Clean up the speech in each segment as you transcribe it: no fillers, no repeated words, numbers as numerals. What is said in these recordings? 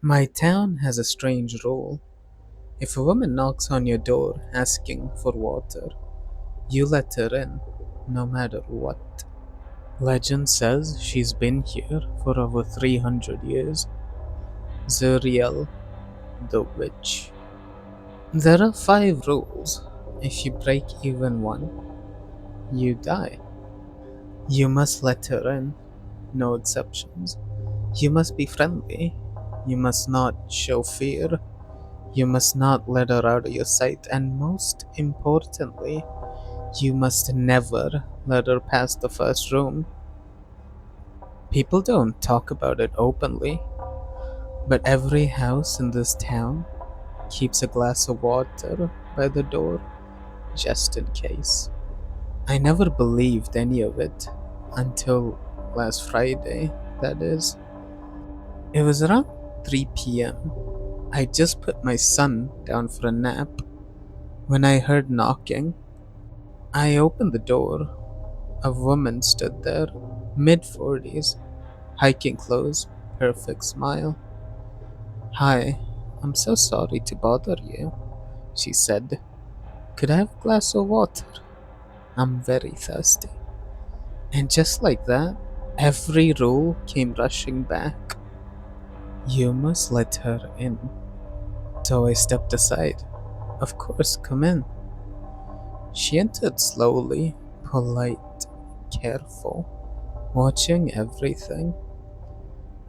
My town has a strange rule. If a woman knocks on your door asking for water, you let her in, no matter what. Legend says she's been here for over 300 years. Zuriel, the witch. There are 5 rules. If you break even one, you die. You must let her in, no exceptions. You must be friendly. You must not show fear. You must not let her out of your sight, and most importantly, you must never let her pass the first room. People don't talk about it openly, but every house in this town keeps a glass of water by the door just in case. I never believed any of it until last Friday, that is. It was around 3 p.m. I just put my son down for a nap when I heard knocking. I opened the door. A woman stood there, mid 40s, hiking clothes, perfect smile. "Hi, I'm so sorry to bother you," she said. "Could I have a glass of water? I'm very thirsty." And just like that, every rule came rushing back. You must let her in. So I stepped aside. "Of course, come in." She entered slowly, polite, careful, watching everything.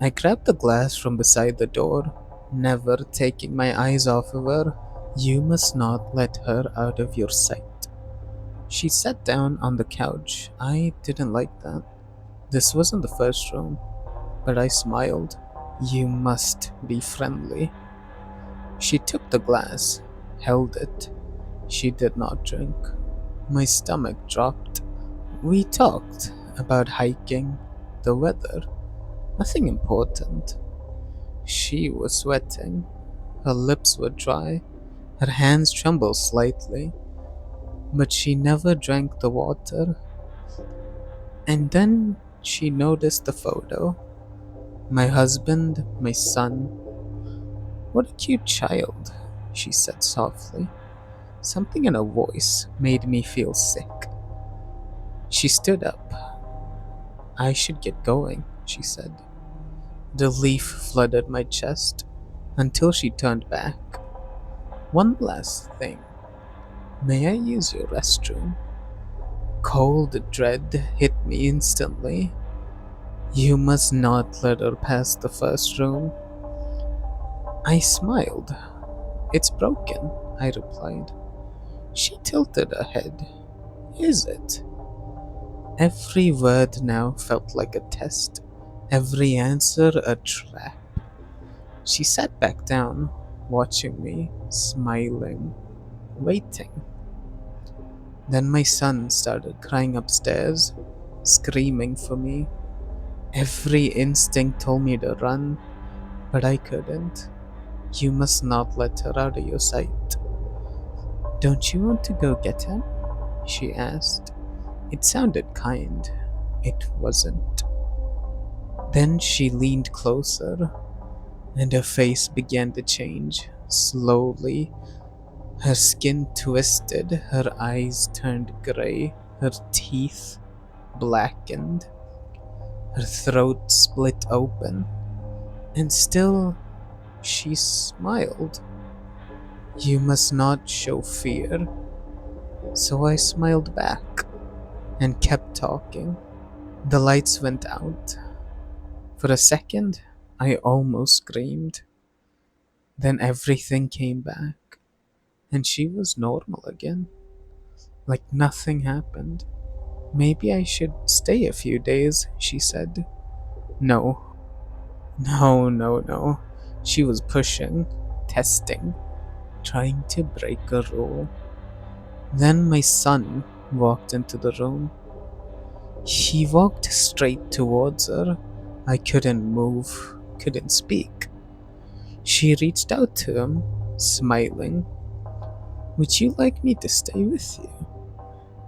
I grabbed the glass from beside the door, never taking my eyes off of her. "You must not let her out of your sight." She sat down on the couch. I didn't like that. This wasn't the first room, but I smiled. "You must be friendly." She took the glass, held it. She did not drink. My stomach dropped. We talked about hiking, the weather, nothing important. She was sweating. Her lips were dry. Her hands trembled slightly, but she never drank the water. And then she noticed the photo. My husband, my son. "What a cute child," she said softly. Something in her voice made me feel sick. She stood up. "I should get going," she said. Relief flooded my chest until she turned back. "One last thing. May I use your restroom?" Cold dread hit me instantly. "You must not let her pass the first room." I smiled. "It's broken," I replied. She tilted her head. "Is it?" Every word now felt like a test, every answer a trap. She sat back down, watching me, smiling, waiting. Then my son started crying upstairs, screaming for me. Every instinct told me to run, but I couldn't. "You must not let her out of your sight." "Don't you want to go get him?" she asked. It sounded kind. It wasn't. Then she leaned closer, and her face began to change. Slowly, her skin twisted, her eyes turned gray, her teeth blackened, her throat split open, and still she smiled. "You must not show fear." So I smiled back and kept talking. The lights went out. For a second, I almost screamed. Then everything came back, and she was normal again, like nothing happened. "Maybe I should stay a few days," she said. "No, no, no, no." She was pushing, testing, trying to break a rule. Then my son walked into the room. He walked straight towards her. I couldn't move, couldn't speak. She reached out to him, smiling. "Would you like me to stay with you?"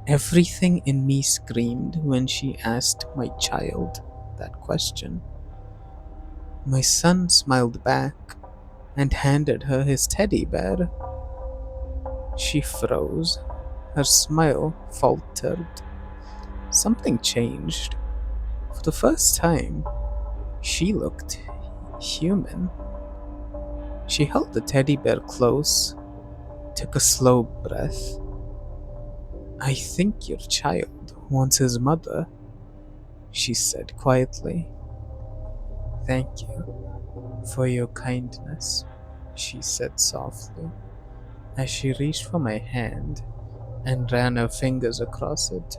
Everything in me screamed when she asked my child that question. My son smiled back and handed her his teddy bear. She froze. Her smile faltered. Something changed. For the first time, she looked human. She held the teddy bear close, took a slow breath. I think your child wants his mother, she said quietly. Thank you for your kindness, she said softly as she reached for my hand and ran her fingers across it.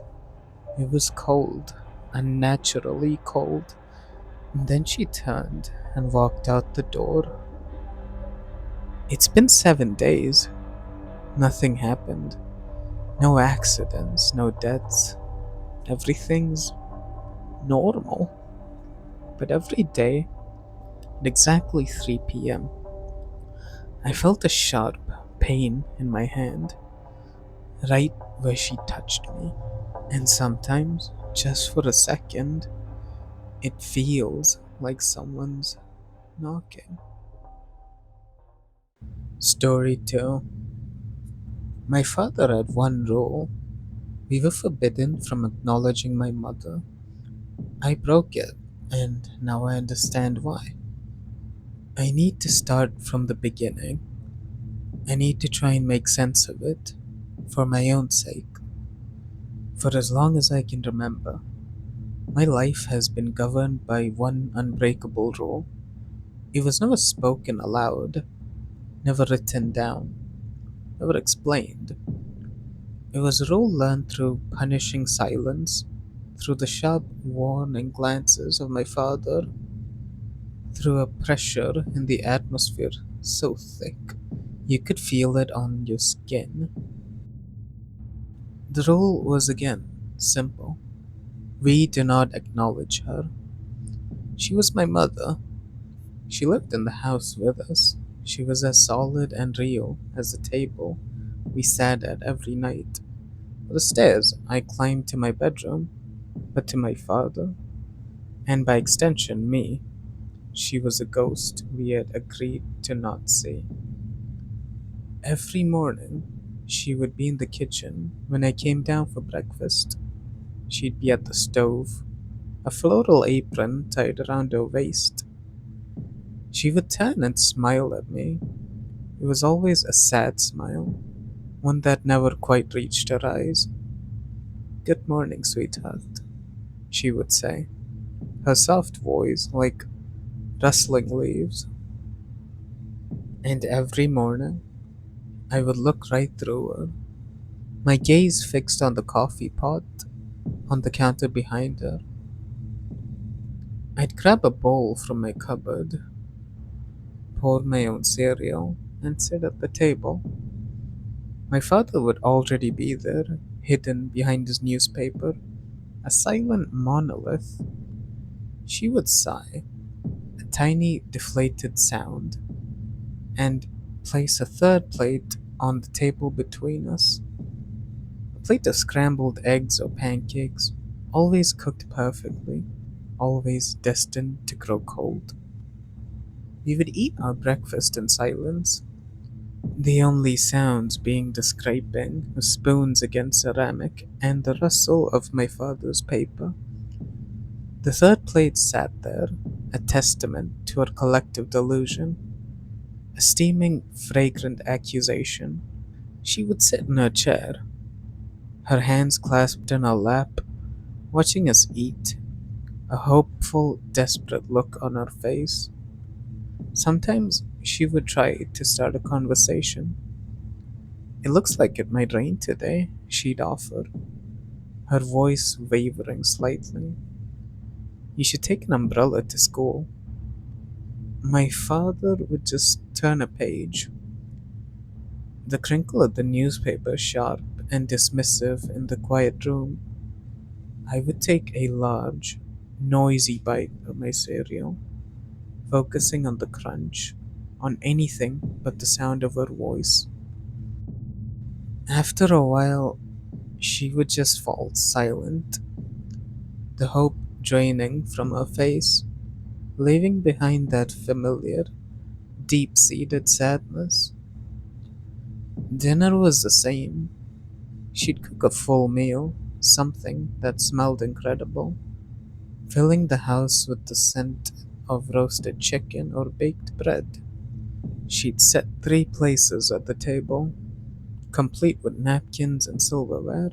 It was cold, unnaturally cold. And then she turned and walked out the door. It's been 7 days. Nothing happened. No accidents, no deaths. Everything's normal. But every day, at exactly 3 p.m., I felt a sharp pain in my hand, right where she touched me. And sometimes, just for a second, it feels like someone's knocking. Story 2. My father had one rule. We were forbidden from acknowledging my mother. I broke it, and now I understand why. I need to start from the beginning. I need to try and make sense of it, for my own sake. For as long as I can remember, my life has been governed by one unbreakable rule. It was never spoken aloud, never written down, never explained. It was a rule learned through punishing silence, through the sharp warning glances of my father, through a pressure in the atmosphere so thick you could feel it on your skin. The rule was again simple. We do not acknowledge her. She was my mother. She lived in the house with us. She was as solid and real as the table we sat at every night. The stairs I climbed to my bedroom, but to my father, and by extension me, she was a ghost we had agreed to not see. Every morning, she would be in the kitchen when I came down for breakfast. She'd be at the stove, a floral apron tied around her waist. She would turn and smile at me. It was always a sad smile, one that never quite reached her eyes. Good morning, sweetheart, she would say, her soft voice like rustling leaves. And every morning, I would look right through her, my gaze fixed on the coffee pot on the counter behind her. I'd grab a bowl from my cupboard, pour my own cereal, and sit at the table. My father would already be there, hidden behind his newspaper, a silent monolith. She would sigh, a tiny deflated sound, and place a third plate on the table between us. A plate of scrambled eggs or pancakes, always cooked perfectly, always destined to grow cold. We would eat our breakfast in silence, the only sounds being the scraping of spoons against ceramic and the rustle of my father's paper. The third plate sat there, a testament to our collective delusion, a steaming, fragrant accusation. She would sit in her chair, her hands clasped in her lap, watching us eat, a hopeful, desperate look on her face. Sometimes she would try to start a conversation. It looks like it might rain today, she'd offer, her voice wavering slightly. You should take an umbrella to school. My father would just turn a page, the crinkle of the newspaper sharp and dismissive in the quiet room. I would take a large, noisy bite of my cereal, focusing on the crunch, on anything but the sound of her voice. After a while, she would just fall silent, the hope draining from her face. leaving behind that familiar, deep seated sadness. Dinner was the same. She'd cook a full meal, something that smelled incredible, filling the house with the scent of roasted chicken or baked bread. She'd set three places at the table, complete with napkins and silverware.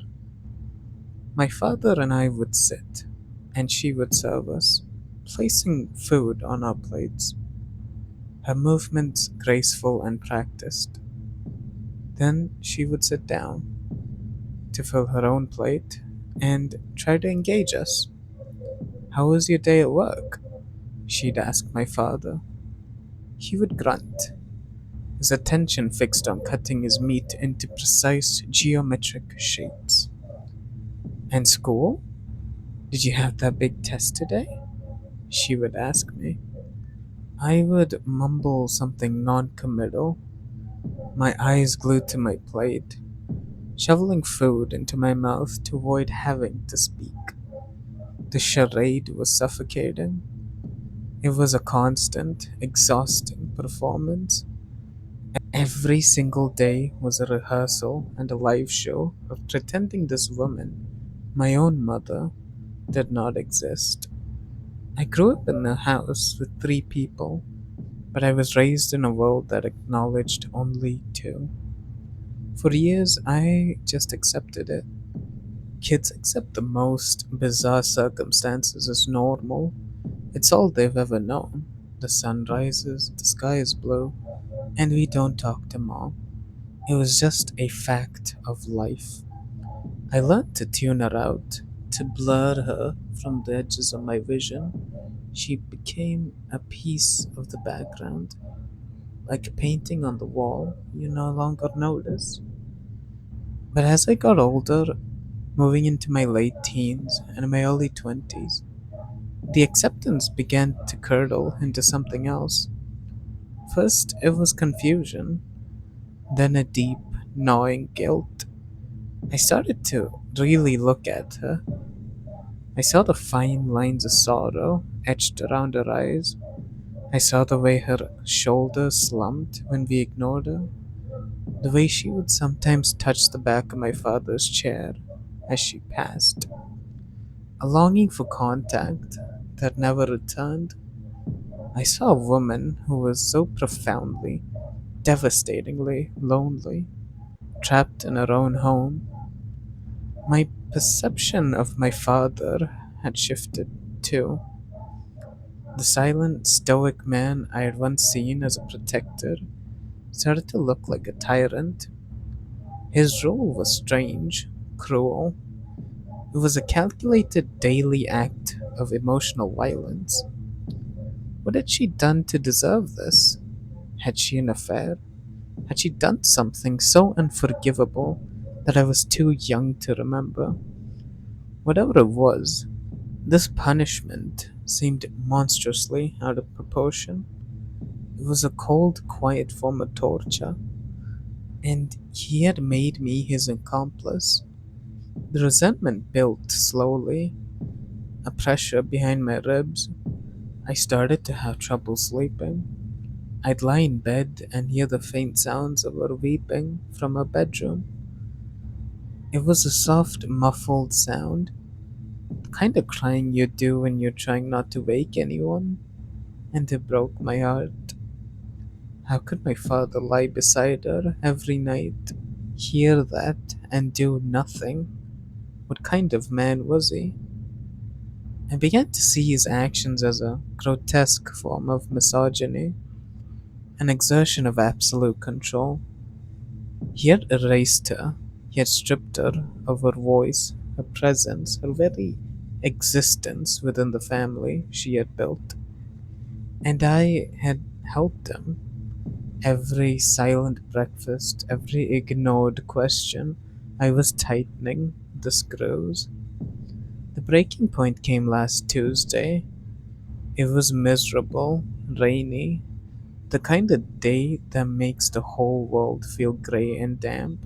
My father and I would sit, and she would serve us, placing food on our plates, her movements graceful and practiced. Then she would sit down to fill her own plate and try to engage us. "How was your day at work?" she'd ask my father. He would grunt, his attention fixed on cutting his meat into precise geometric shapes. "And school? Did you have that big test today?" she would ask me. I would mumble something non-committal, my eyes glued to my plate, shoveling food into my mouth to avoid having to speak. The charade was suffocating. It was a constant, exhausting performance. Every single day was a rehearsal and a live show of pretending this woman, my own mother, did not exist. I grew up in a house with three people, but I was raised in a world that acknowledged only two. For years, I just accepted it. Kids accept the most bizarre circumstances as normal. It's all they've ever known. The sun rises, the sky is blue, and we don't talk to mom. It was just a fact of life. I learned to tune her out, to blur her from the edges of my vision. She became a piece of the background, like a painting on the wall you no longer notice. But as I got older, moving into my late teens and my early 20s, the acceptance began to curdle into something else. First, it was confusion, then a deep, gnawing guilt. I started to really look at her. I saw the fine lines of sorrow etched around her eyes. I saw the way her shoulders slumped when we ignored her, the way she would sometimes touch the back of my father's chair as she passed. A longing for contact that never returned. I saw a woman who was so profoundly, devastatingly lonely, trapped in her own home. My perception of my father had shifted too. The silent, stoic man I had once seen as a protector started to look like a tyrant. His role was strange, cruel. It was a calculated daily act of emotional violence. What had she done to deserve this? Had she an affair? Had she done something so unforgivable that I was too young to remember? Whatever it was, this punishment seemed monstrously out of proportion. It was a cold, quiet form of torture, and he had made me his accomplice. The resentment built slowly, a pressure behind my ribs. I started to have trouble sleeping. I'd lie in bed and hear the faint sounds of her weeping from her bedroom. It was a soft, muffled sound, the kind of crying you do when you're trying not to wake anyone, and it broke my heart. How could my father lie beside her every night, hear that, and do nothing? What kind of man was he? I began to see his actions as a grotesque form of misogyny, an exertion of absolute control. He had erased her, he had stripped her of her voice, her presence, her very existence within the family she had built. And I had helped him. Every silent breakfast, every ignored question, I was tightening the screws. The breaking point came last Tuesday. It was miserable, rainy, the kind of day that makes the whole world feel grey and damp.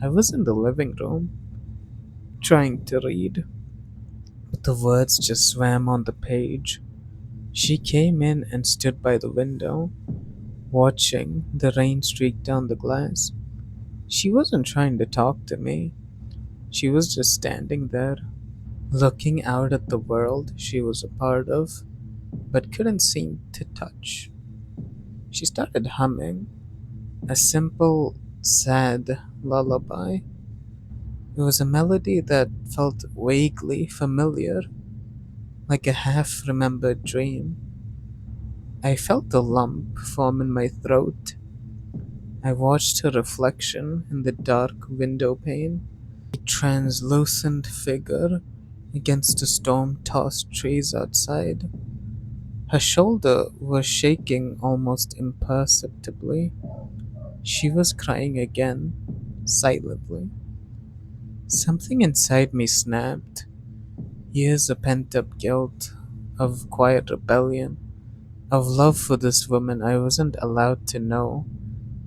I was in the living room, trying to read, but the words just swam on the page. She came in and stood by the window, watching the rain streak down the glass. She wasn't trying to talk to me, she was just standing there, looking out at the world she was a part of, but couldn't seem to touch. She started humming a simple, sad lullaby. It was a melody that felt vaguely familiar, like a half remembered dream. I felt a lump form in my throat. I watched her reflection in the dark window pane, a translucent figure against the storm tossed trees outside. Her shoulder was shaking almost imperceptibly. She was crying again, silently. Something inside me snapped. Years of pent up guilt, of quiet rebellion, of love for this woman I wasn't allowed to know.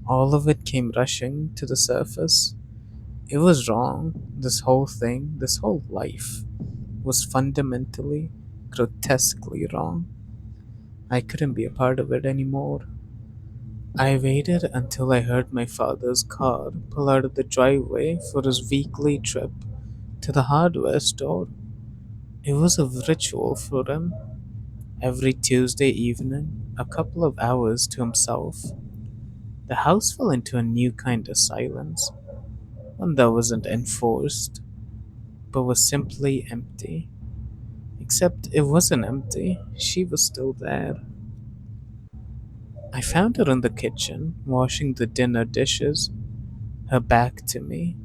All of it came rushing to the surface. It was wrong. This whole thing, this whole life, was fundamentally, grotesquely wrong. I couldn't be a part of it anymore. I waited until I heard my father's car pull out of the driveway for his weekly trip to the hardware store. It was a ritual for him. Every Tuesday evening, a couple of hours to himself, the house fell into a new kind of silence, one that wasn't enforced, but was simply empty. Except it wasn't empty, she was still there. I found her in the kitchen, washing the dinner dishes, her back to me.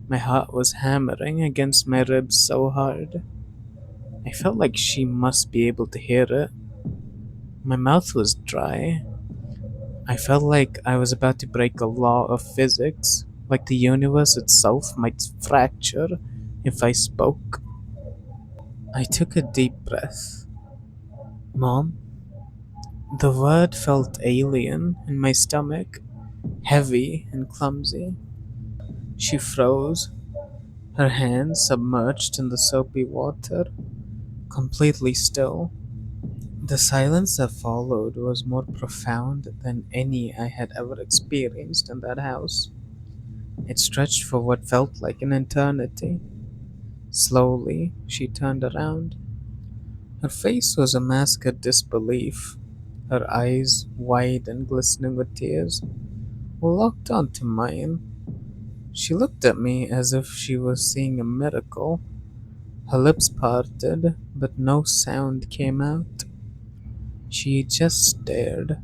My heart was hammering against my ribs so hard. I felt like she must be able to hear it. My mouth was dry. I felt like I was about to break a law of physics, like the universe itself might fracture if I spoke. I took a deep breath. Mom? The word felt alien in my stomach, heavy and clumsy. She froze, her hands submerged in the soapy water, completely still. The silence that followed was more profound than any I had ever experienced in that house. It stretched for what felt like an eternity. Slowly, she turned around. Her face was a mask of disbelief. Her eyes, wide and glistening with tears, were locked onto mine. She looked at me as if she was seeing a miracle. Her lips parted, but no sound came out. She just stared,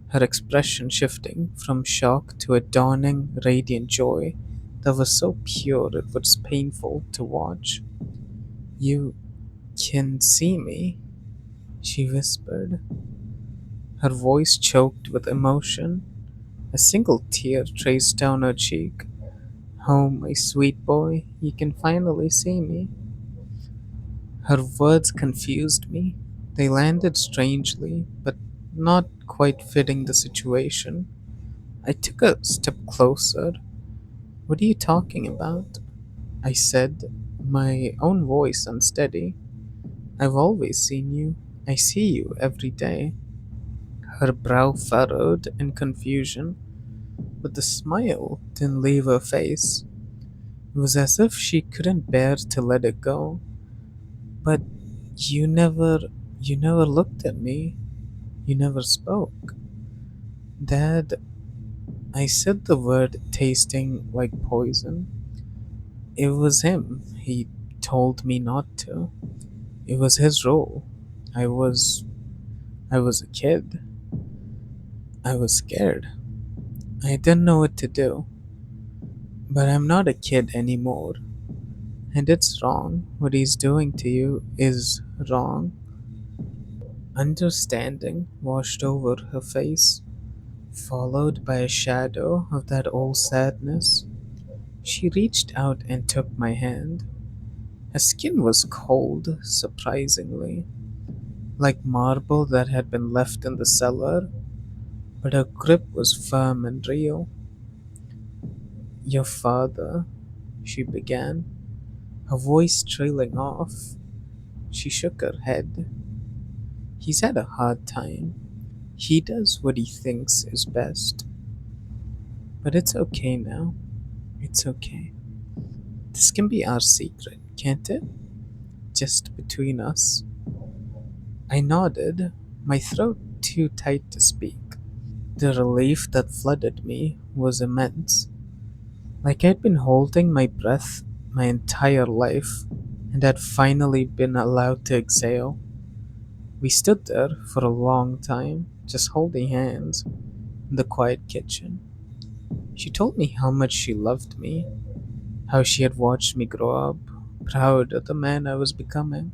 her expression shifting from shock to a dawning, radiant joy that was so pure it was painful to watch. You can see me, she whispered, her voice choked with emotion. A single tear traced down her cheek. Oh, my sweet boy, you can finally see me. Her words confused me. They landed strangely, but not quite fitting the situation. I took a step closer. What are you talking about? I said, my own voice unsteady. I've always seen you. I see you every day. Her brow furrowed in confusion, but the smile didn't leave her face. It was as if she couldn't bear to let it go. But you never, you never looked at me. You never spoke. Dad, I said the word tasting like poison. It was him. He told me not to. It was his role. I was I was a kid. I was scared. I didn't know what to do. But I'm not a kid anymore. And it's wrong. What he's doing to you is wrong. Understanding washed over her face, followed by a shadow of that old sadness. She reached out and took my hand. Her skin was cold, surprisingly, like marble that had been left in the cellar, but her grip was firm and real. Your father, she began, her voice trailing off. She shook her head. He's had a hard time. He does what he thinks is best. But it's okay now. It's okay. This can be our secret, can't it? Just between us. I nodded, my throat too tight to speak. The relief that flooded me was immense, like I'd been holding my breath my entire life and had finally been allowed to exhale. We stood there for a long time, just holding hands in the quiet kitchen. She told me how much she loved me, how she had watched me grow up, proud of the man I was becoming.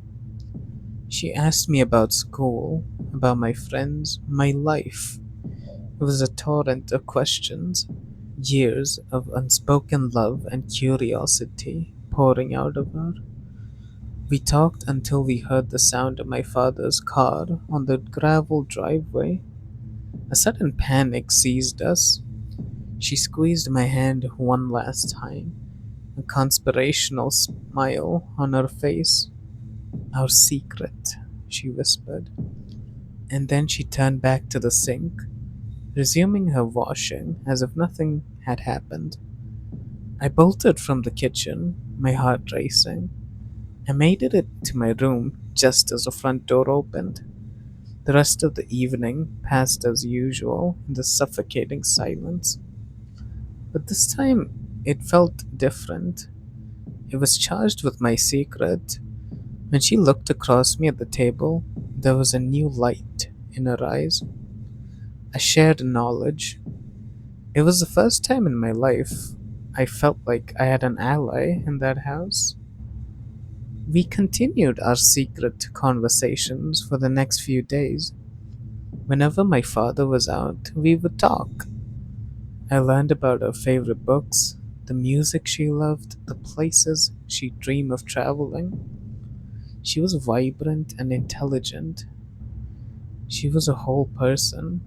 She asked me about school, about my friends, my life. It was a torrent of questions, years of unspoken love and curiosity pouring out of her. We talked until we heard the sound of my father's car on the gravel driveway. A sudden panic seized us. She squeezed my hand one last time, a conspirational smile on her face. Our secret, she whispered. And then she turned back to the sink, resuming her washing as if nothing had happened. I bolted from the kitchen, my heart racing. I made it to my room just as the front door opened. The rest of the evening passed as usual in the suffocating silence. But this time it felt different. It was charged with my secret. When she looked across me at the table, there was a new light in her eyes, a shared knowledge. It was the first time in my life I felt like I had an ally in that house. We continued our secret conversations for the next few days. Whenever my father was out, we would talk. I learned about her favorite books, the music she loved, the places she dreamed of traveling. She was vibrant and intelligent. She was a whole person,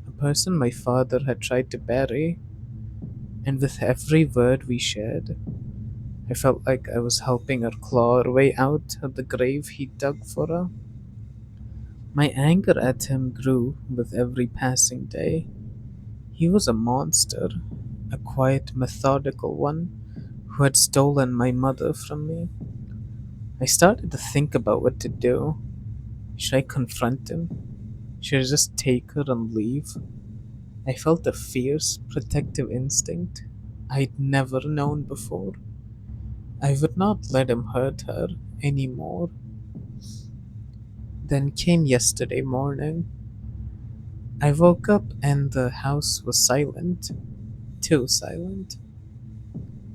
a person my father had tried to bury, and with every word we shared, I felt like I was helping her claw her way out of the grave he dug for her. My anger at him grew with every passing day. He was a monster, a quiet, methodical one who had stolen my mother from me. I started to think about what to do. Should I confront him? Should I just take her and leave? I felt a fierce, protective instinct I'd never known before. I would not let him hurt her anymore. Then came yesterday morning. I woke up and the house was silent, too silent.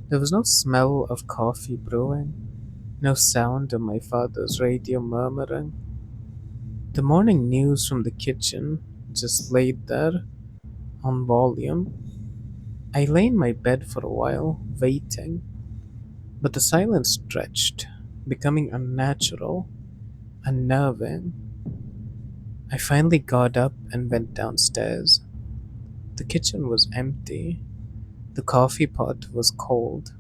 There was no smell of coffee brewing, no sound of my father's radio murmuring. The morning news from the kitchen just laid there on volume. I lay in my bed for a while, waiting, but the silence stretched, becoming unnatural, unnerving. I finally got up and went downstairs. The kitchen was empty. The coffee pot was cold.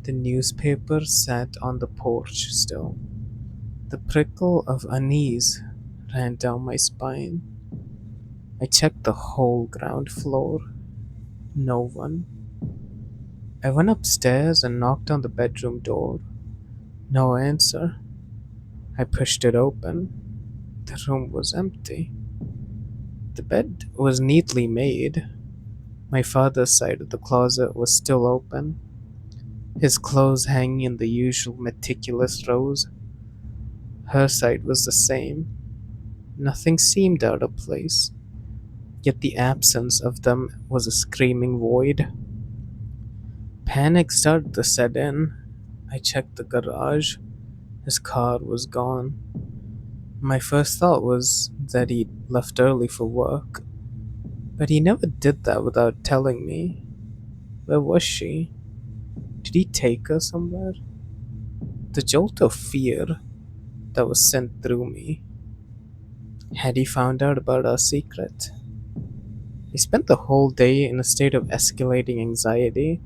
The newspaper sat on the porch still. The prickle of unease ran down my spine. I checked the whole ground floor. No one. I went upstairs and knocked on the bedroom door. No answer. I pushed it open. The room was empty. The bed was neatly made. My father's side of the closet was still open, his clothes hanging in the usual meticulous rows. Her side was the same. Nothing seemed out of place, yet the absence of them was a screaming void. Panic started to set in. I checked the garage. His car was gone. My first thought was that he'd left early for work, but he never did that without telling me. Where was she? Did he take her somewhere? The jolt of fear that was sent through me. Had he found out about our secret? I spent the whole day in a state of escalating anxiety.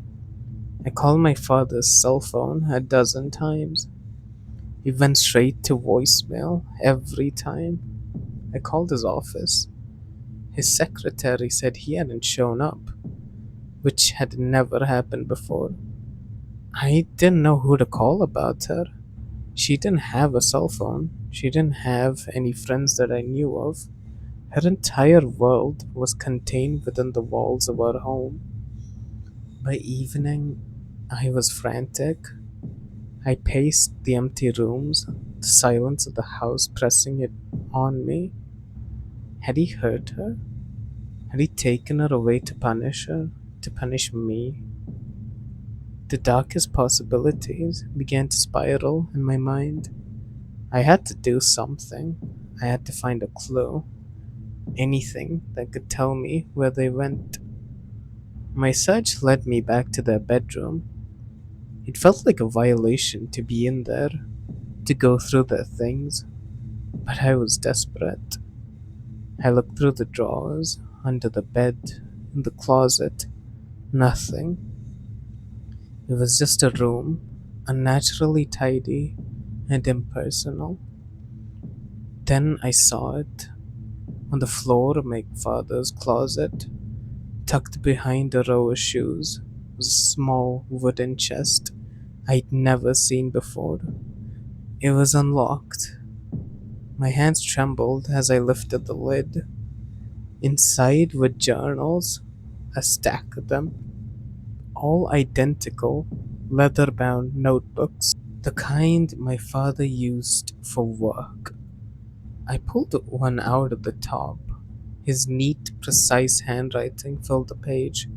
I called my father's cell phone a dozen times. He went straight to voicemail every time. I called his office. His secretary said he hadn't shown up, which had never happened before. I didn't know who to call about her. She didn't have a cell phone. She didn't have any friends that I knew of. Her entire world was contained within the walls of our home. By evening, I was frantic. I paced the empty rooms, the silence of the house pressing it on me. Had he hurt her? Had he taken her away to punish her? To punish me? The darkest possibilities began to spiral in my mind. I had to do something. I had to find a clue. Anything that could tell me where they went. My search led me back to their bedroom. It felt like a violation to be in there, to go through their things, but I was desperate. I looked through the drawers, under the bed, in the closet. Nothing. It was just a room, unnaturally tidy and impersonal. Then I saw it on the floor of my father's closet, tucked behind a row of shoes, was a small wooden chest I'd never seen before. It was unlocked. My hands trembled as I lifted the lid. Inside were journals, a stack of them, all identical, leather bound notebooks, the kind my father used for work. I pulled one out of the top. His neat, precise handwriting filled the page.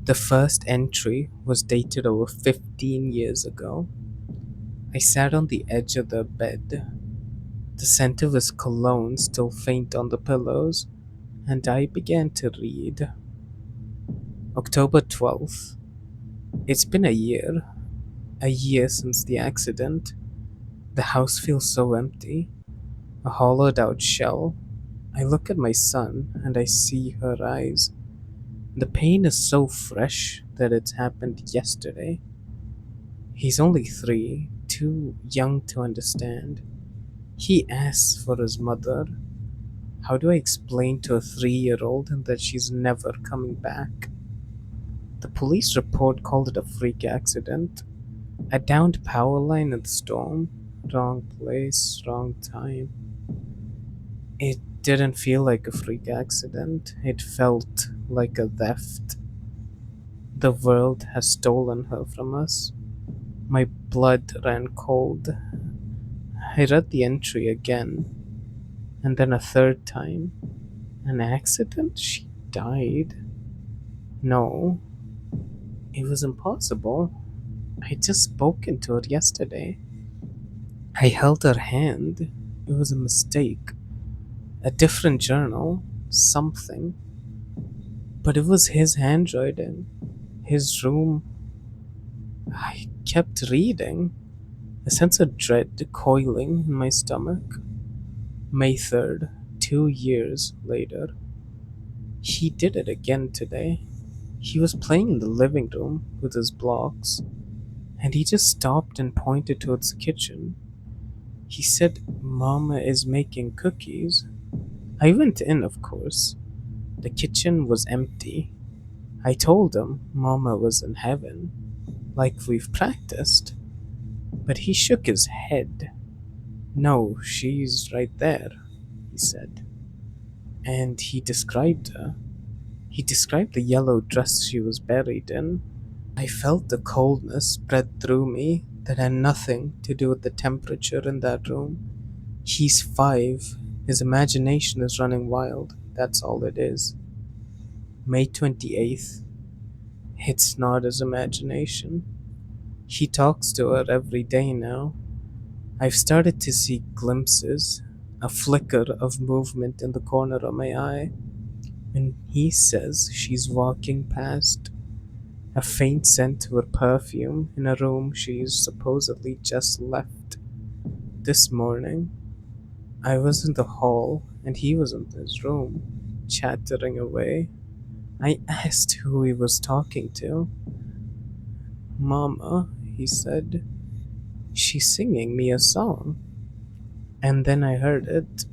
The first entry was dated over 15 years ago. I sat on the edge of the bed. The scent of his cologne still faint on the pillows, and I began to read. October 12th. It's been a year since the accident. The house feels so empty, a hollowed out shell. I look at my son and I see her eyes. The pain is so fresh that it's happened yesterday. He's only 3, too young to understand. He asks for his mother. How do I explain to a 3-year-old that she's never coming back? The police report called it a freak accident. A downed power line in the storm. Wrong place, wrong time. It didn't feel like a freak accident. It felt like a theft. The world has stolen her from us. My blood ran cold. I read the entry again, and then a third time. An accident? She died? No, it was impossible. I'd just spoken to her yesterday. I held her hand. It was a mistake. A different journal. Something. But it was his handwriting. His room. I kept reading, a sense of dread coiling in my stomach. May 3rd, 2 years later. He did it again today. He was playing in the living room with his blocks, and he just stopped and pointed towards the kitchen. He said, Mama is making cookies. I went in, of course. The kitchen was empty. I told him Mama was in heaven, like we've practiced. But he shook his head. No, she's right there, he said. And he described her. He described the yellow dress she was buried in. I felt the coldness spread through me that had nothing to do with the temperature in that room. He's 5. His imagination is running wild. That's all it is. May 28th. It's not his imagination. He talks to her every day now. I've started to see glimpses, a flicker of movement in the corner of my eye. And he says she's walking past, a faint scent of her perfume in a room she's supposedly just left. This morning, I was in the hall and he was in his room, chattering away. I asked who he was talking to. Mama, he said, she's singing me a song. And then I heard it.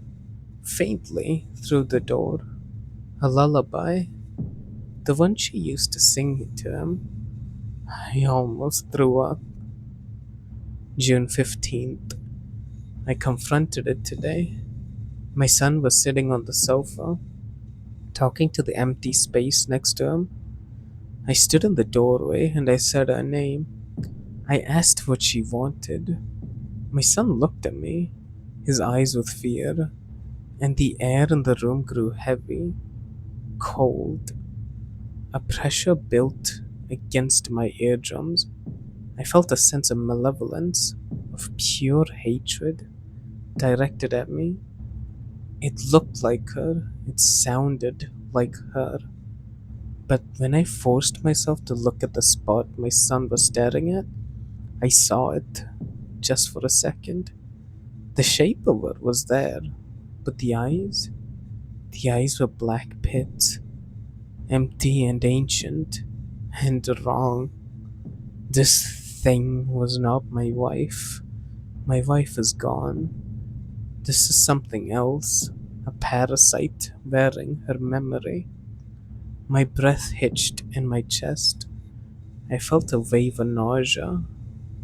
Faintly through the door, a lullaby, the one she used to sing to him. I almost threw up. June 15th. I confronted it today. My son was sitting on the sofa, talking to the empty space next to him. I stood in the doorway and I said her name. I asked what she wanted. My son looked at me, his eyes with fear, and the air in the room grew heavy, cold. A pressure built against my eardrums. I felt a sense of malevolence, of pure hatred directed at me. It looked like her, it sounded like her. But when I forced myself to look at the spot my son was staring at, I saw it, just for a second. The shape of it was there, but the eyes were black pits, empty and ancient, and wrong. This thing was not my wife. My wife is gone. This is something else, a parasite wearing her memory. My breath hitched in my chest. I felt a wave of nausea.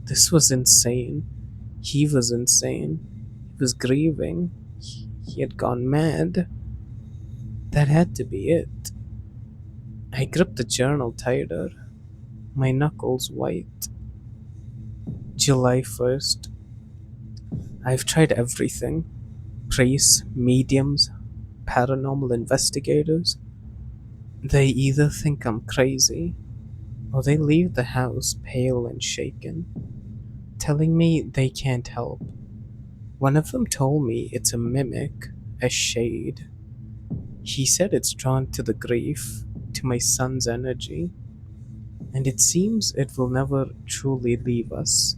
This was insane. He was insane. He was grieving. He had gone mad. That had to be it. I gripped the journal tighter, my knuckles white. July 1st. I've tried everything: priests, mediums, paranormal investigators. They either think I'm crazy or they leave the house pale and shaken, telling me they can't help. One of them told me it's a mimic, a shade. He said it's drawn to the grief, to my son's energy, and it seems it will never truly leave us.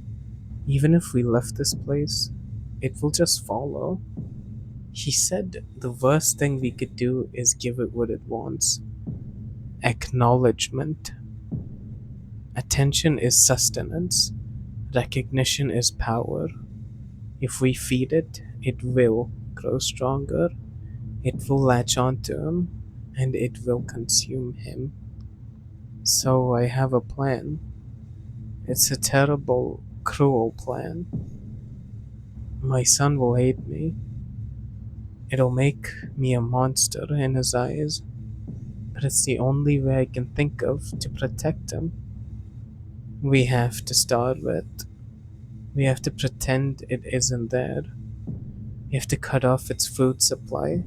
Even if we left this place, it will just follow. He said the worst thing we could do is give it what it wants: acknowledgement. Attention is sustenance, recognition is power. If we feed it, it will grow stronger, it will latch onto him, and it will consume him. So I have a plan. It's a terrible, cruel plan. My son will hate me. It'll make me a monster in his eyes, but it's the only way I can think of to protect him. We have to starve it. We have to pretend it isn't there. We have to cut off its food supply.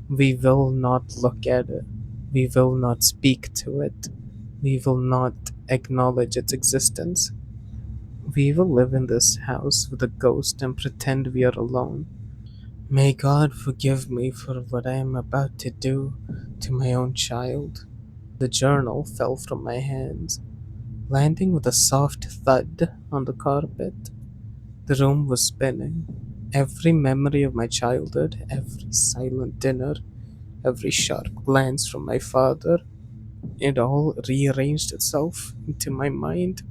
We will not look at it. We will not speak to it. We will not acknowledge its existence. We will live in this house with a ghost and pretend we are alone. May God forgive me for what I am about to do to my own child. The journal fell from my hands, landing with a soft thud on the carpet. The room was spinning. Every memory of my childhood, every silent dinner, every sharp glance from my father, it all rearranged itself into my mind,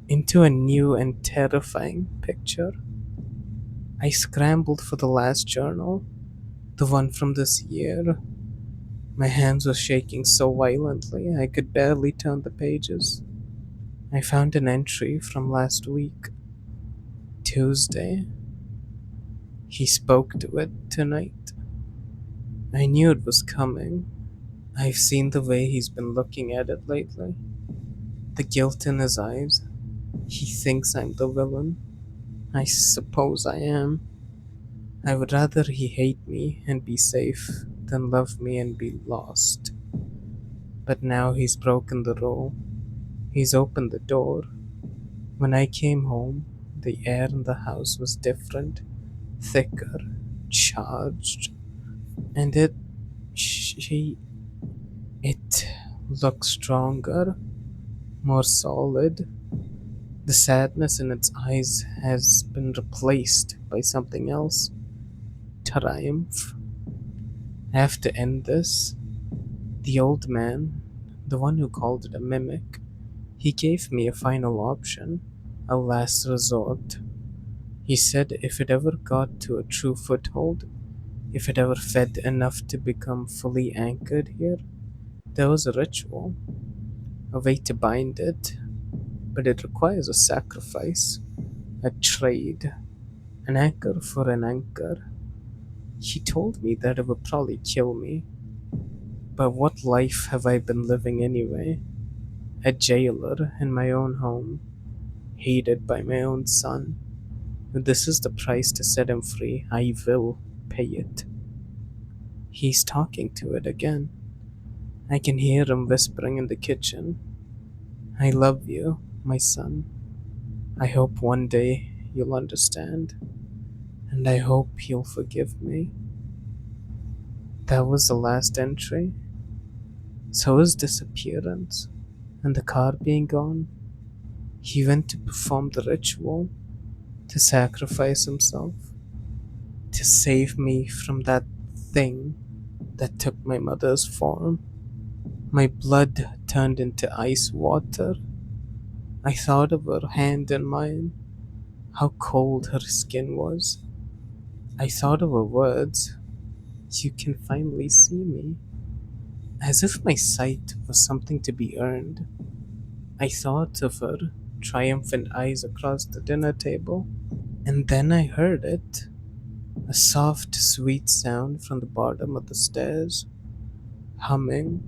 into a new and terrifying picture. I scrambled for the last journal, the one from this year. My hands were shaking so violently I could barely turn the pages. I found an entry from last week, Tuesday. He spoke to it tonight. I knew it was coming. I've seen the way he's been looking at it lately. The guilt in his eyes. He thinks I'm the villain. I suppose I am. I would rather he hate me and be safe than love me and be lost. But now he's broken the rule. He's opened the door. When I came home, the air in the house was different, thicker, charged, and it looked stronger, more solid. The sadness in its eyes has been replaced by something else: triumph. I have to end this. The old man, the one who called it a mimic, he gave me a final option, a last resort. He said if it ever got to a true foothold, If it ever fed enough to become fully anchored here, there was a ritual, a way to bind it, but it requires a sacrifice, a trade, an anchor for an anchor. He told me that it would probably kill me, but what life have I been living anyway? A jailer in my own home, hated by my own son. If this is the price to set him free, I will pay it. He's talking to it again. I can hear him whispering in the kitchen. I love you, my son. I hope one day you'll understand, and I hope you'll forgive me. That was the last entry. So his disappearance and the car being gone, he went to perform the ritual, to sacrifice himself, to save me from that thing that took my mother's form. My blood turned into ice water. I thought of her hand in mine, how cold her skin was. I thought of her words, "You can finally see me," as if my sight was something to be earned. I thought of her triumphant eyes across the dinner table, and then I heard it, a soft, sweet sound from the bottom of the stairs, humming,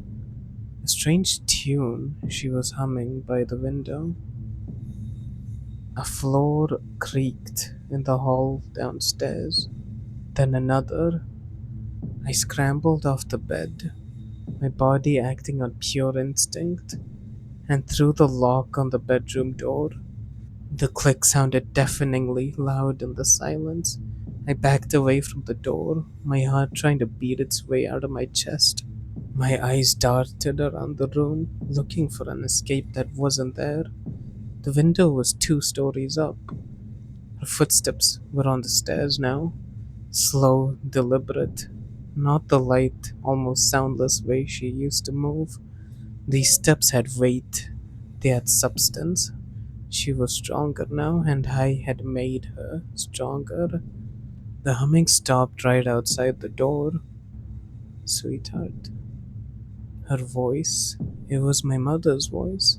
a strange tune she was humming by the window. A floor creaked in the hall downstairs, then another. I scrambled off the bed, my body acting on pure instinct, and threw the lock on the bedroom door. The click sounded deafeningly loud in the silence. I backed away from the door, my heart trying to beat its way out of my chest. My eyes darted around the room, looking for an escape that wasn't there. The window was 2 stories up. Her footsteps were on the stairs now, slow, deliberate, not the light, almost soundless way she used to move. These steps had weight, they had substance. She was stronger now, and I had made her stronger. The humming stopped right outside the door. "Sweetheart." Her voice, it was my mother's voice,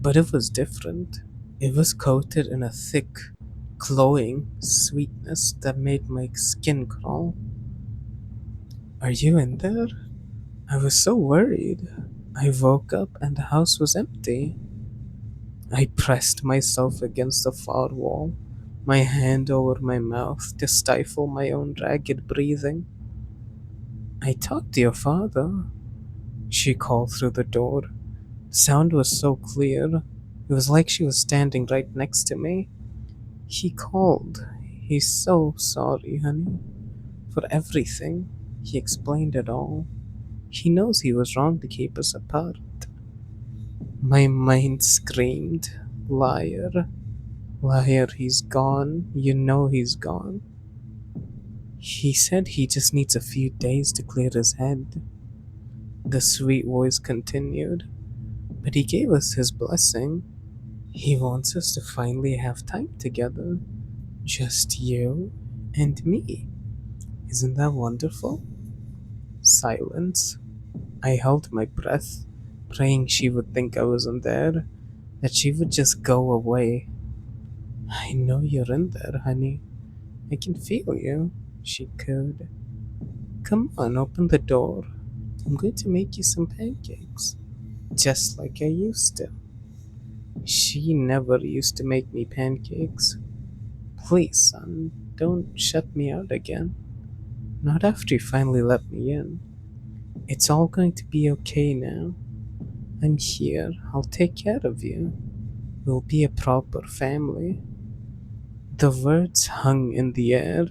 but it was different. It was coated in a thick, glowing sweetness that made my skin crawl. "Are you in there?" I was so worried. I woke up and the house was empty. I pressed myself against the far wall, my hand over my mouth to stifle my own ragged breathing. "I talked to your father," she called through the door. The sound was so clear, it was like she was standing right next to me. "He called. He's so sorry, honey, for everything." He explained it all. "He knows he was wrong to keep us apart." My mind screamed, "Liar, liar, he's gone. You know he's gone." "He said he just needs a few days to clear his head," the sweet voice continued. "But he gave us his blessing. He wants us to finally have time together. Just you and me. Isn't that wonderful?" Silence. I held my breath, praying she would think I wasn't there, that she would just go away. "I know you're in there, honey. I can feel you," she cooed. "Come on, open the door. I'm going to make you some pancakes, just like I used to." She never used to make me pancakes. "Please, son, don't shut me out again. Not after you finally let me in. It's all going to be okay now. I'm here. I'll take care of you. We'll be a proper family." The words hung in the air,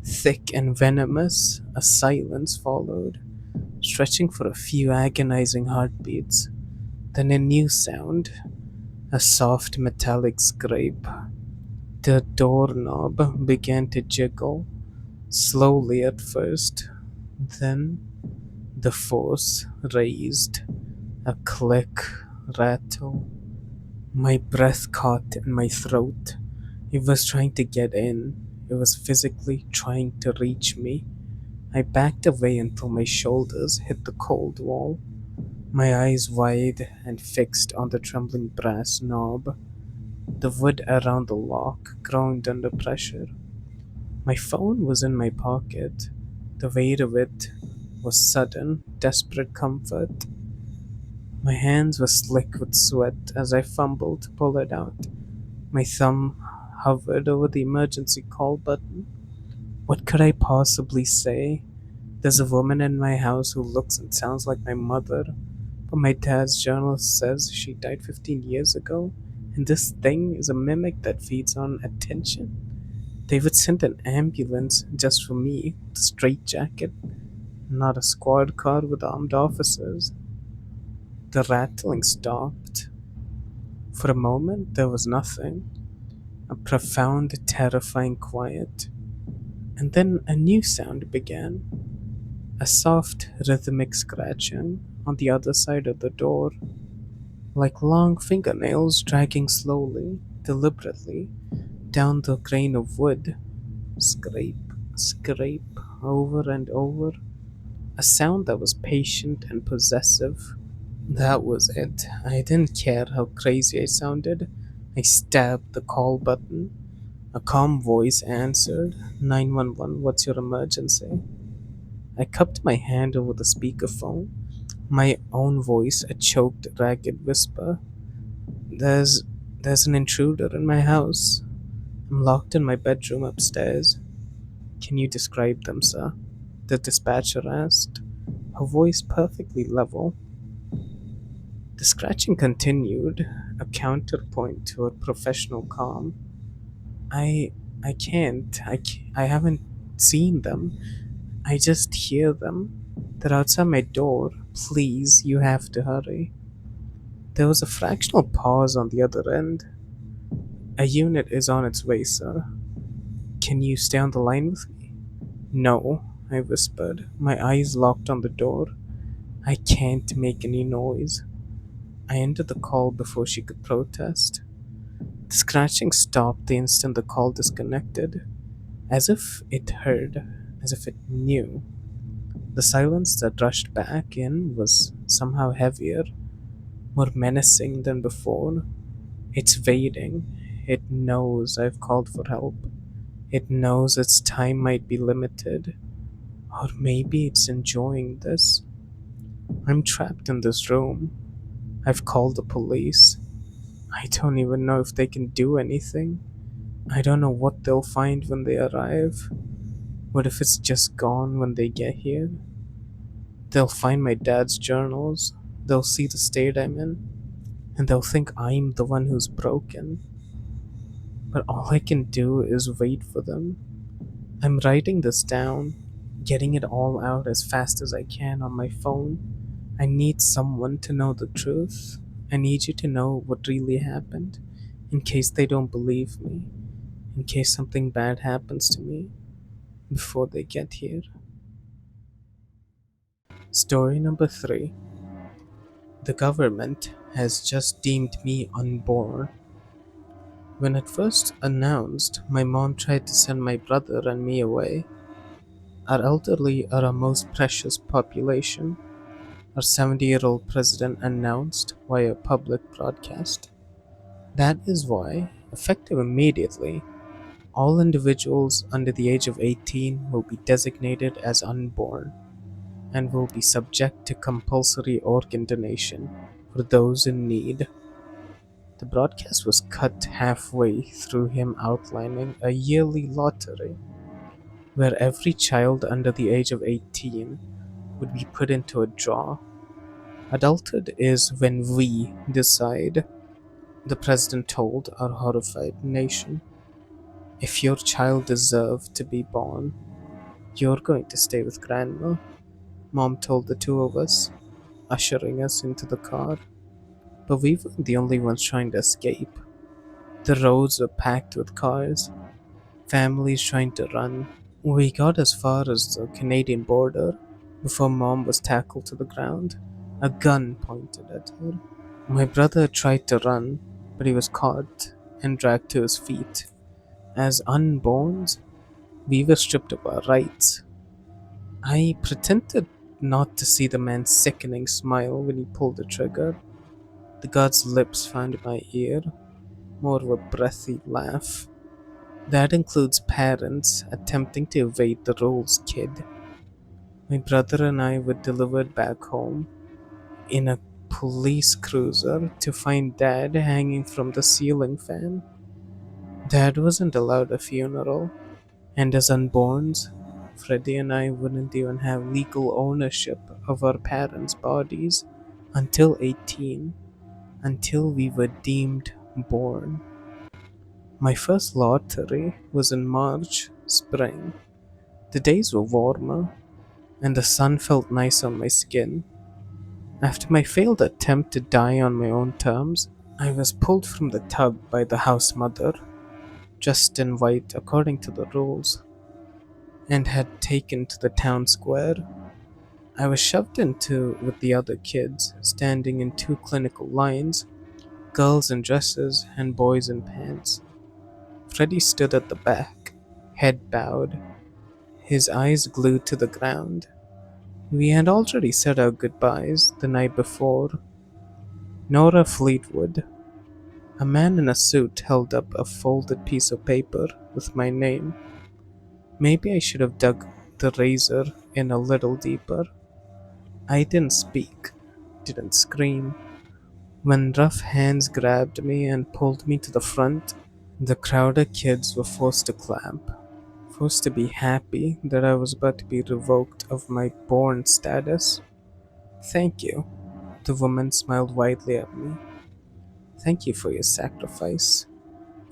thick and venomous. A silence followed, stretching for a few agonizing heartbeats. Then a new sound, a soft metallic scrape. The doorknob began to jiggle, slowly at first. Then the force raised, a click, rattle. My breath caught in my throat. It was trying to get in. It was physically trying to reach me. I backed away until my shoulders hit the cold wall, my eyes wide and fixed on the trembling brass knob. The wood around the lock groaned under pressure. My phone was in my pocket. The weight of it was sudden, desperate comfort. My hands were slick with sweat as I fumbled to pull it out. My thumb hovered over the emergency call button. What could I possibly say? There's a woman in my house who looks and sounds like my mother, but my dad's journal says she died 15 years ago, and this thing is a mimic that feeds on attention. They would send an ambulance just for me, with a straitjacket, not a squad car with armed officers. The rattling stopped. For a moment, there was nothing, a profound, terrifying quiet. And then a new sound began, a soft, rhythmic scratching on the other side of the door, like long fingernails dragging slowly, deliberately, down the grain of wood. Scrape, scrape, over and over. A sound that was patient and possessive. That was it. I didn't care how crazy I sounded. I stabbed the call button. A calm voice answered, 911, what's your emergency? I cupped my hand over the speakerphone, my own voice a choked, ragged whisper. There's there's an intruder in my house. I'm locked in my bedroom upstairs. Can you describe them, sir? The dispatcher asked, her voice perfectly level. The scratching continued, a counterpoint to her professional calm. I I can't. I haven't seen them. I just hear them. They're outside my door. Please, you have to hurry. There was a fractional pause on the other end. A unit is on its way, sir. Can you stay on the line with me? No, I whispered, my eyes locked on the door. I can't make any noise. I ended the call before she could protest. The scratching stopped the instant the call disconnected, as if it heard, as if it knew. The silence that rushed back in was somehow heavier, more menacing than before. It's waiting. It knows I've called for help. It knows its time might be limited. Or maybe it's enjoying this. I'm trapped in this room. I've called the police. I don't even know if they can do anything. I don't know what they'll find when they arrive. What if it's just gone when they get here? They'll find my dad's journals. They'll see the state I'm in. And they'll think I'm the one who's broken. But all I can do is wait for them. I'm writing this down, getting it all out as fast as I can on my phone. I need someone to know the truth. I need you to know what really happened, in case they don't believe me, in case something bad happens to me before they get here. Story number 3. The government has just deemed me unborn. When it first announced, my mom tried to send my brother and me away. Our elderly are our most precious population, our 70-year-old president announced via public broadcast. That is why, effective immediately, all individuals under the age of 18 will be designated as unborn and will be subject to compulsory organ donation for those in need. The broadcast was cut halfway through him outlining a yearly lottery where every child under the age of 18 would be put into a draw. Adulthood is when we decide, the president told our horrified nation. If your child deserved to be born, you're going to stay with grandma, Mom told the two of us, ushering us into the car. But we weren't the only ones trying to escape. The roads were packed with cars, families trying to run. We got as far as the Canadian border before Mom was tackled to the ground, a gun pointed at her. My brother tried to run, but he was caught and dragged to his feet. As unborns, we were stripped of our rights. I pretended not to see the man's sickening smile when he pulled the trigger. The guard's lips found my ear, more of a breathy laugh. That includes parents attempting to evade the rules, kid. My brother and I were delivered back home in a police cruiser to find Dad hanging from the ceiling fan. Dad wasn't allowed a funeral, and as unborns, Freddie and I wouldn't even have legal ownership of our parents' bodies until 18, until we were deemed born. My first lottery was in March, spring. The days were warmer, and the sun felt nice on my skin. After my failed attempt to die on my own terms, I was pulled from the tub by the house mother, dressed in white according to the rules, and had taken to the town square. I was shoved into with the other kids, standing in two clinical lines, girls in dresses and boys in pants. Freddie stood at the back, head bowed, his eyes glued to the ground. We had already said our goodbyes the night before. Nora Fleetwood, a man in a suit, held up a folded piece of paper with my name. Maybe I should have dug the razor in a little deeper. I didn't speak, didn't scream. When rough hands grabbed me and pulled me to the front, the crowded kids were forced to clap, forced to be happy that I was about to be revoked of my born status. Thank you. The woman smiled widely at me. Thank you for your sacrifice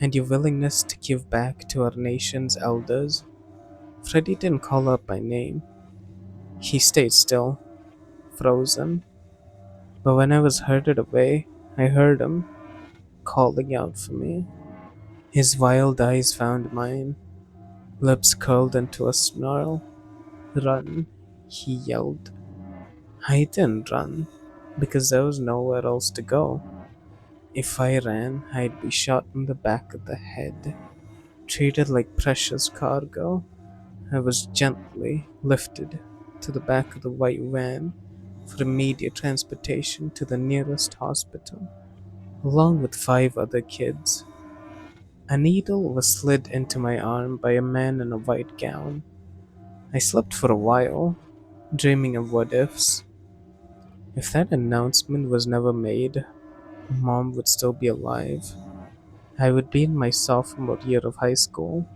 and your willingness to give back to our nation's elders. Freddie didn't call out my name. He stayed still, frozen. But when I was herded away, I heard him calling out for me. His wild eyes found mine, lips curled into a snarl. Run, he yelled. I didn't run, because there was nowhere else to go. If I ran, I'd be shot in the back of the head, treated like precious cargo. I was gently lifted to the back of the white van for immediate transportation to the nearest hospital, along with five other kids. A needle was slid into my arm by a man in a white gown. I slept for a while, dreaming of what ifs. If that announcement was never made, Mom would still be alive. I would be in my sophomore year of high school.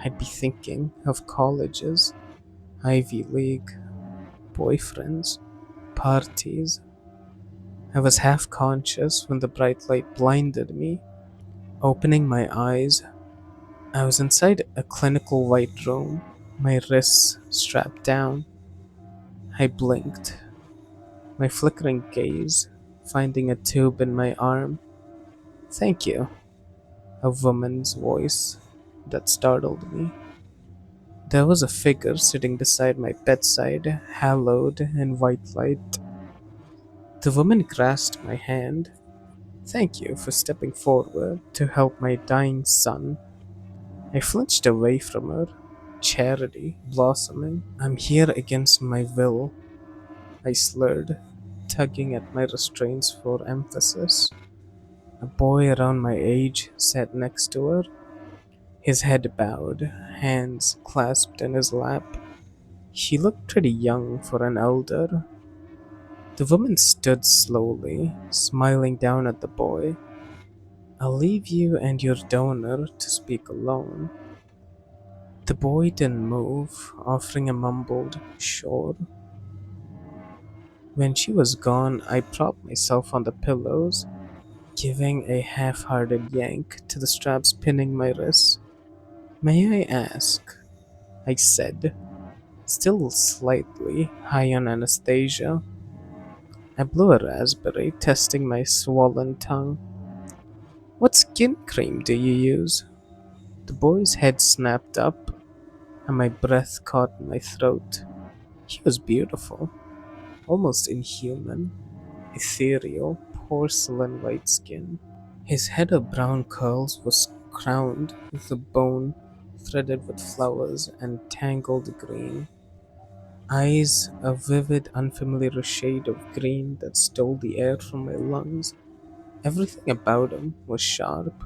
I'd be thinking of colleges, Ivy League, boyfriends, parties. I was half conscious when the bright light blinded me. Opening my eyes, I was inside a clinical white room, my wrists strapped down. I blinked, my flickering gaze finding a tube in my arm. Thank you, a woman's voice that startled me. There was a figure sitting beside my bedside, hallowed in white light. The woman grasped my hand. Thank you for stepping forward to help my dying son. I flinched away from her, charity blossoming. I'm here against my will, I slurred, tugging at my restraints for emphasis. A boy around my age sat next to her, his head bowed, hands clasped in his lap. He looked pretty young for an elder. The woman stood slowly, smiling down at the boy. I'll leave you and your donor to speak alone. The boy didn't move, offering a mumbled, sure. When she was gone, I propped myself on the pillows, giving a half hearted yank to the straps pinning my wrists. May I ask? I said, still slightly high on anesthesia. I blew a raspberry, testing my swollen tongue. What skin cream do you use? The boy's head snapped up, and my breath caught in my throat. He was beautiful, almost inhuman, ethereal, porcelain white skin. His head of brown curls was crowned with a bone threaded with flowers and tangled green. Eyes a vivid, unfamiliar shade of green that stole the air from my lungs. Everything about him was sharp.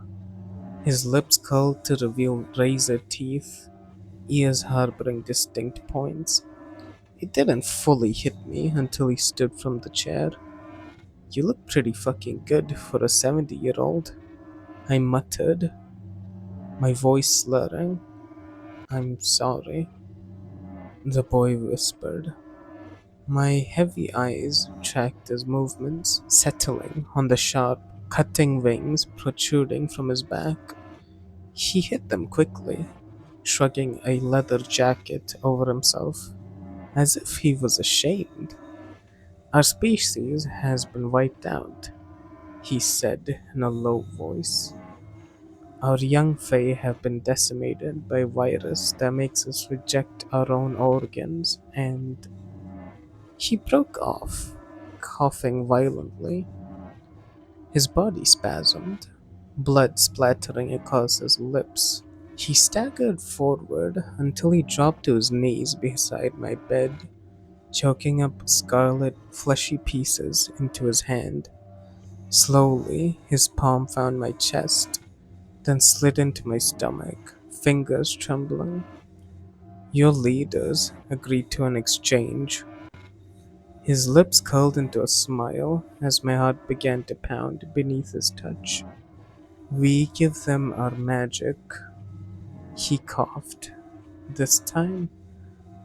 His lips curled to reveal razor teeth, ears harboring distinct points. He didn't fully hit me until he stood from the chair. You look pretty fucking good for a 70-year-old, I muttered, my voice slurring. I'm sorry, the boy whispered. My heavy eyes tracked his movements, settling on the sharp, cutting wings protruding from his back. He hit them quickly, shrugging a leather jacket over himself, as if he was ashamed. Our species has been wiped out, he said in a low voice. Our young Fae have been decimated by a virus that makes us reject our own organs, and he broke off, coughing violently. His body spasmed, blood splattering across his lips. He staggered forward until he dropped to his knees beside my bed, choking up scarlet, fleshy pieces into his hand. Slowly, his palm found my chest, then slid into my stomach, fingers trembling. Your leaders agreed to an exchange. His lips curled into a smile as my heart began to pound beneath his touch. We give them our magic, he coughed. This time,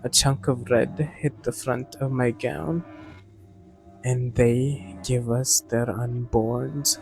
a chunk of red hit the front of my gown, and they give us their unborns.